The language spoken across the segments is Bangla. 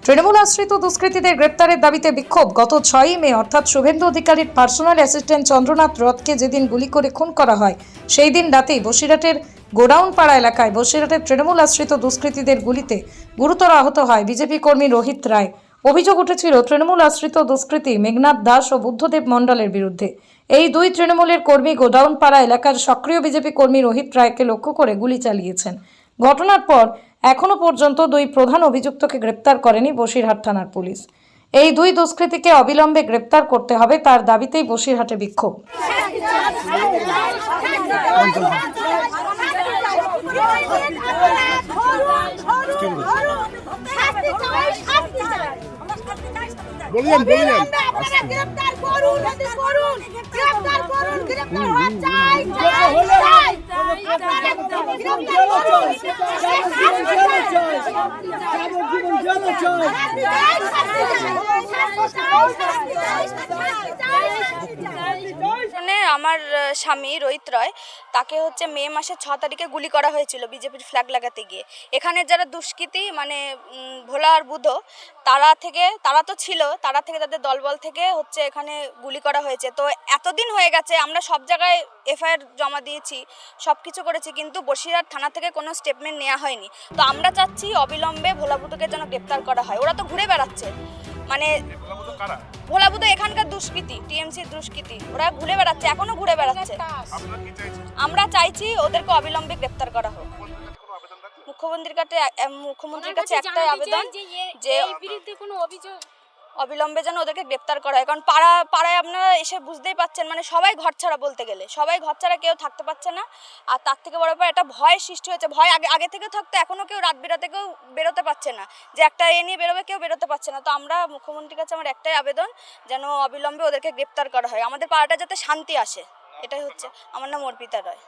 তৃণমূল আশ্রিত দুষ্কৃতীদের গ্রেপ্তারের দাবিতে বিক্ষোভ। গত 6ই মে অর্থাৎ শুভেন্দু অধিকারীর পার্সোনাল অ্যাসিস্ট্যান্ট চন্দ্রনাথ রথকে যেদিন গুলি করে খুন করা হয় সেই দিন রাতেই বসিরহাটের গোডাউনপাড়া এলাকায় বসিরহাটের তৃণমূল আশ্রিত দুষ্কৃতীদের গুলিতে গুরুতর আহত হয় বিজেপি কর্মী রোহিত রায়। অভিযোগ উঠেছিল তৃণমূল আশ্রিত দুষ্কৃতী মেঘনাথ দাস ও বুদ্ধদেব মণ্ডলের বিরুদ্ধে। এই দুই তৃণমূলের কর্মী গোডাউনপাড়া এলাকার সক্রিয় বিজেপি কর্মী রোহিত রায়কে লক্ষ্য করে গুলি চালিয়েছেন। ঘটনার পর এখনো পর্যন্ত দুই প্রধান অভিযুক্তকে গ্রেপ্তার করেনি বসিরহাট থানার পুলিশ। এই দুই দুষ্কৃতীকে অবিলম্বে গ্রেপ্তার করতে হবে তার দাবিতেই বসিরহাটে বিক্ষোভ। বলিয়েন গ্রেফতার করুন গ্রেফতার করুন গ্রেফতার হওয়া চাই চাই আমার স্বামী রোহিত রায় তাকে হচ্ছে মে মাসের 6 তারিখে গুলি করা হয়েছিল বিজেপির ফ্ল্যাগ লাগাতে গিয়ে। এখানে যারা দুষ্কৃতী মানে ভোলা আর বুধো তারা তো ছিল, তারা থেকে তাদের দলবল থেকে হচ্ছে এখানে গুলি করা হয়েছে। তো এতদিন হয়ে গেছে, আমরা সব জায়গায় এফআইআর জমা দিয়েছি, সব কিছু করেছি, কিন্তু বসিরহাট থানা থেকে কোনো স্টেটমেন্ট নেওয়া হয়নি। তো আমরা চাচ্ছি অবিলম্বে ভোলা বুধোকে যেন গ্রেপ্তার করা হয়। ওরা তো ঘুরে বেড়াচ্ছে, মানে ভোলা বুধো এখানকার দুষ্কৃতী, টিএমসির দুষ্কৃতী, ওরা ঘুরে বেড়াচ্ছে, এখনো ঘুরে বেড়াচ্ছে। আমরা চাইছি ওদেরকে অবিলম্বে গ্রেপ্তার করা হোক। মুখ্যমন্ত্রীর কাছে একটাই আবেদন যে অবিলম্বে যেন ওদেরকে গ্রেপ্তার করা হয়। কারণ পাড়ায় আপনারা এসে বুঝতেই পাচ্ছেন, মানে সবাই ঘরছাড়া, বলতে গেলে সবাই ঘরছাড়া, কেউ থাকতে পারছে না। আর তার থেকে বড় ব্যাপার একটা ভয় সৃষ্টি হয়েছে। ভয় আগে থেকে থাকতো, এখনও কেউ রাত বিরাতে কেউ বেরোতে পারছে না, যে একটা নিয়ে বেরোবে, কেউ বেরোতে পারছে না। তো আমরা মুখ্যমন্ত্রীর কাছে আমার একটাই আবেদন, যেন অবিলম্বে ওদেরকে গ্রেপ্তার করা হয়, আমাদের পাড়াটা যাতে শান্তি আসে। এটাই হচ্ছে। আমার নাম অর্পিতা রায়।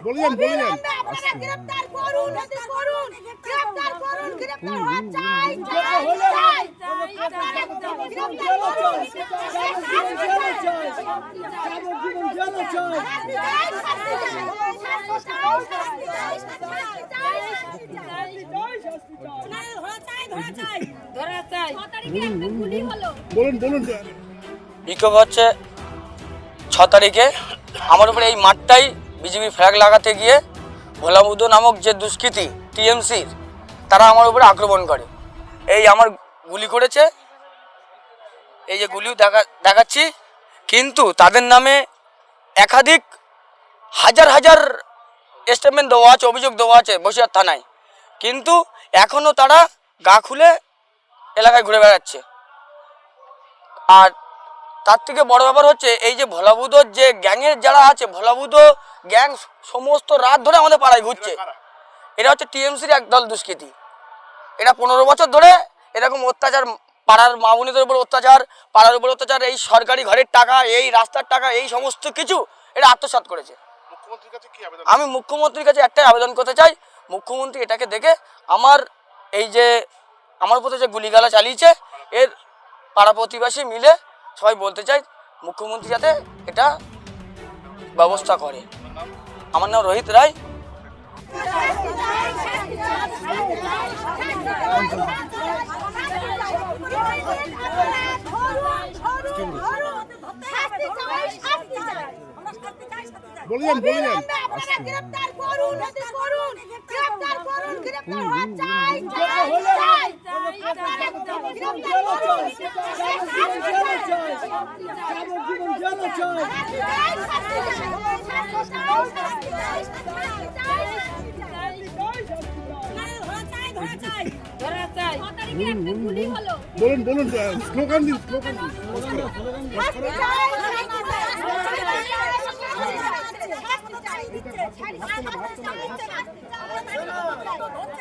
বলিয়েন গ্রেফতার করুন গ্রেফতার হওয়া চাই বিক্ষোভ হচ্ছে 6 তারিখে আমার উপরে এই মাঠটাই বিজেপি ফ্ল্যাগ লাগাতে গিয়ে ভোলা বুধো নামক যে দুষ্কৃতী টিএমসির, তারা আমার উপরে আক্রমণ করে। এই আমার গুলি করেছে, এই যে গুলিও দেখাচ্ছি, কিন্তু তাদের নামে একাধিক হাজার স্টেটমেন্ট দেওয়া আছে, অভিযোগ দেওয়া আছে বসিরহাট থানায়, কিন্তু এখনও তারা গা খুলে এলাকায় ঘুরে বেড়াচ্ছে। আর তার থেকে বড় ব্যাপার হচ্ছে এই যে ভোলা বুধোর যে গ্যাংয়ের যারা আছে, ভোলা বুধো গ্যাং সমস্ত রাত ধরে আমাদের পাড়ায় ঘুরছে। এটা হচ্ছে টিএমসির একদল দুষ্কৃতী। এটা 15 বছর ধরে এরকম অত্যাচার, পাড়ার মা বোনেদের উপর অত্যাচার, পাড়ার উপর অত্যাচার, এই সরকারি ঘরের টাকা, এই রাস্তার টাকা, এই সমস্ত কিছু এটা আত্মসাৎ করেছে। আমি মুখ্যমন্ত্রীর কাছে একটাই আবেদন করতে চাই, মুখ্যমন্ত্রী এটাকে দেখে আমার এই যে আমার উপরে যে গুলিগালা চালিয়েছে, এর পাড়া প্রতিবেশী মিলে সবাই বলতে চাই মুখ্যমন্ত্রী যাতে এটা ব্যবস্থা করে। আমার নাম রোহিত রায়। বলিয়েন গ্রেফতার করুন গ্রেফতার হওয়া চাই চাই বলুন বলুন স্লোগান দিন স্লোগান দিন শাস্তি চাই, শাস্তি চাই।